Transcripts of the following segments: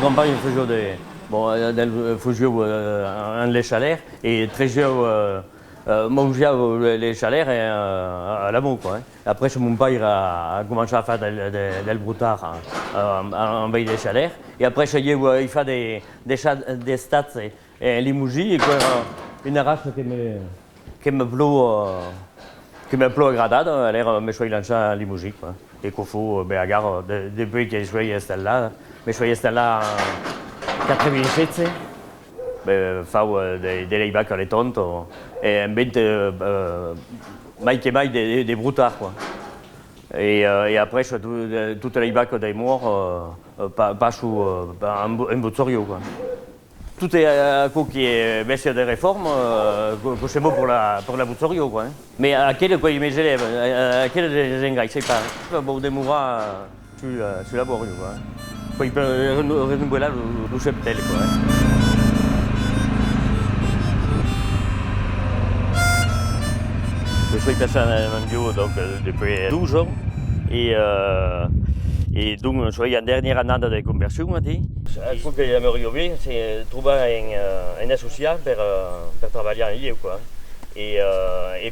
campagne, faisons des... Bon, faisons un les chalets et très mangeais les chalets à l'amour, quoi. Après, mon père a commencé à faire des broutard en veille des chalets. Et après, il fait des stats et limougie et quoi, une race qui me plu agradable, alors me suis lancé à Limousin, quoi. Et qu'il faut, ben, regarde, depuis que je suis là, en 87, ben, faire des layback à l'étonte, et un peu des broutards, quoi. Et après, je fais tout layback des morts, pas sous un boutorio, quoi. Tout est à coup qui est baissé des réformes, que c'est bon pour la Butsorio, quoi. Mais à quel quoi, mes élèves, à quel des engrais, c'est pas. Bon, des mourants, tu laborieux, quoi. Quoi, il peut renouveler le cheptel, quoi. Je suis passé en bio donc, depuis 12 ans. Et donc, je suis en dernière année de conversion. Ce que j'aimerais bien, c'est trouver un associé pour travailler en lieu, quoi. Et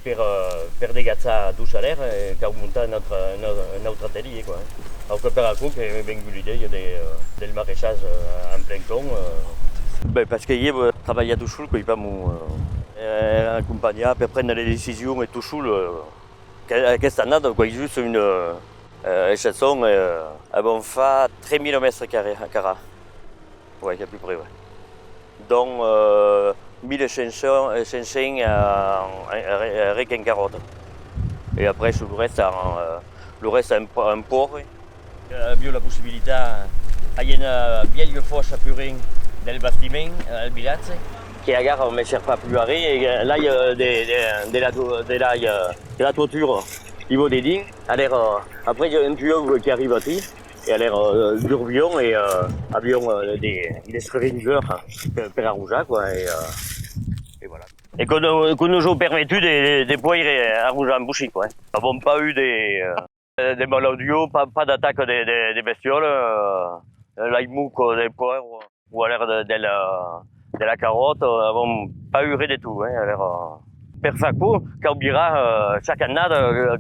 pour dégager ça du salaire, et monter notre atelier, quoi. Alors que pour un coup, j'ai bien eu l'idée, il y a des maraîchages en plein camp. Ben, parce que je travaille tout seul, quoi, pas mon accompagner, pour prendre les décisions et tout seul. Cette année, quoi, juste une chanson, on fait 3000 mètres carrés à Cara. Oui, à peu près, ouais. Donc, 1500 avec en carotte. Et après, le reste en porc. J'ai eu la possibilité d'aller à une vieille fosse à Purin dans le bâtiment, à Bilaz, qui à gare, on ne sert pas plus à rien. Et là, il y a de la toiture. Il va des digues. Après, il y a un tuyau qui arrive ici. Et alors, d'urbion et avion des scringers per arrouger, quoi. Et voilà. Et qu'on nous a permis de pouvoir arrouger en bouchie, quoi. Nous n'avons pas eu des maladies, pas d'attaque des bestioles, l'aïmouk des poires ou alors de la carotte, nous n'avons pas eu rien du tout, hein. Alors, per faco, quand on dira, chaque année,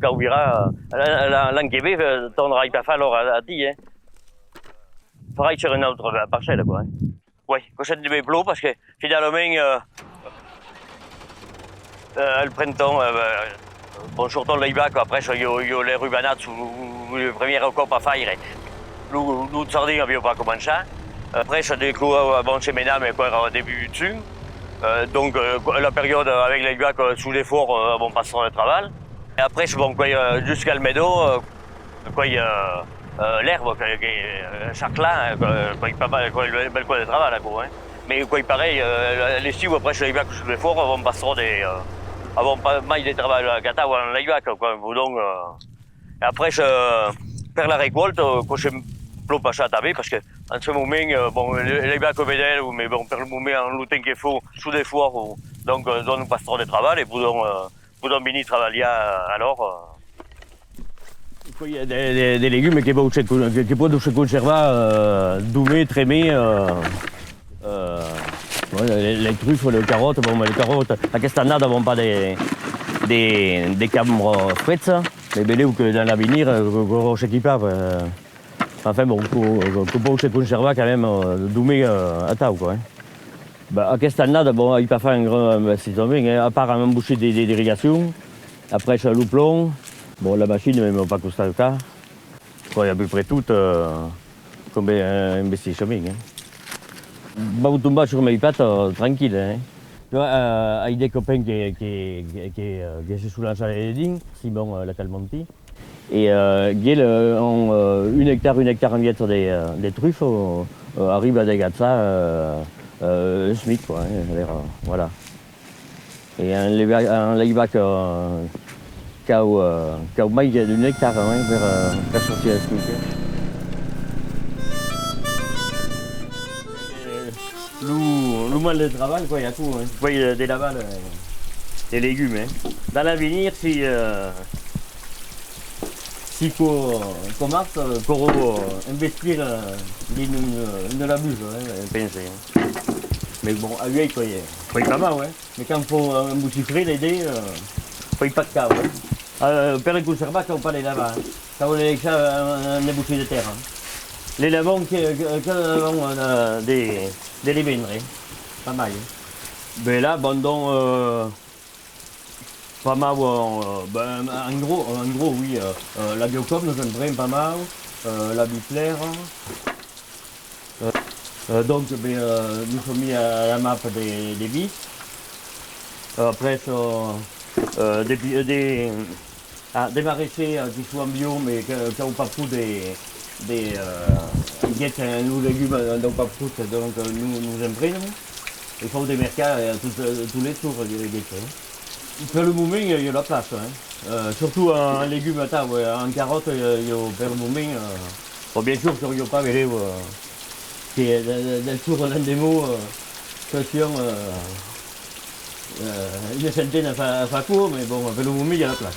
quand on dira, l'enquébé, on n'aura pas fait alors à dire, hein. Pareil sur une autre parcelle, quoi. Hein. Oui, cochette de mes plots, parce que finalement, le printemps, bon, surtout le layback, après, il y a les rubanades ou le premier record à faire. Nous, sardines, n'avions pas commencé. Après, j'ai des clous avant chez Ménam, mais quoi, au début dessus. Donc, la période avec les layback sous l'effort, on passe sur le travail. Et après, bon, jusqu'à le médo, l'herbe, chaque là, il pas mal bel coin de travail, là, quoi. Hein. Mais quoi, il pareil, les styles, après, chez les layback sous l'effort, on passe sur des. Avant pas mal de travail à Gata ou en layback, quoi. Donc, et après, faire la récolte, quand je ne pas ça taper, parce que en ce moment, bon, les layback au bédel, mais bon, pour le moment, en lutin qu'il faut, sous des foires, donc, nous passe sur des travail, et pour bini travailler alors. Il y a des légumes qui peuvent se conserver, doumés, trémés. Les truffes, les carottes, bon, les carottes, à cette année, nous n'avons pas des camres frites, mais bien que dans l'avenir, on ne pas. Enfin, bon, on peut se conserver quand même doumés à table, quoi. Bah, à cette année, bon, il ne peut pas faire un grand investissement, à part un boucher d'irrigation, après, c'est le plomb. Bon, la machine ne m'a pas coûté le cas. Il y a à peu près tout comme un investissement. Hein. Bah, vous tombez sur mes pattes tranquille. Hein. Tu vois, avec des copains qui sont sous la chalet des Dignes, Simon la Calmonti. Et ils ont 1 hectare en litre des truffes, arrivent à dégager ça SMIC, quoi. Hein, voilà. Et un layback qui a moins d'1 hectare hein, pour sortir la SMIC. Le mal de travail, quoi, il y a tout. Hein. Vous voyez des lavales, des légumes. Hein. Dans l'avenir, si si commence, pour investir dans la buse, penser. Mais bon, à lui, il faut pas mal, ouais. Mais quand il faut un boutifré, l'aider, il faut pas de cas, ouais. Per le conservat, quand on parle des lavants, quand on est un bouchées de terre. Les lavants qui ont des lébenneries, pas mal. Mais là, bon, donc, pas mal, ben, en gros, oui, la biocom nous aimerait pas mal, la biclaire. Donc, ben, nous sommes mis à la map des vis. Après, des maraîchers qui sont en bio, mais qui n'ont pas fou ils guettent nos légumes n'ont pas fou, donc nous imprimons. Ils font des mercats tous les tours, les guettes. Pour le moment, il y a la place. Surtout en légumes, en carottes, il y a pour le moment. Bon, bien sûr, il n'y a pas de qui est del tour l'endemo, question une centaine à faire court, mais bon, pour le moment, il y a la place.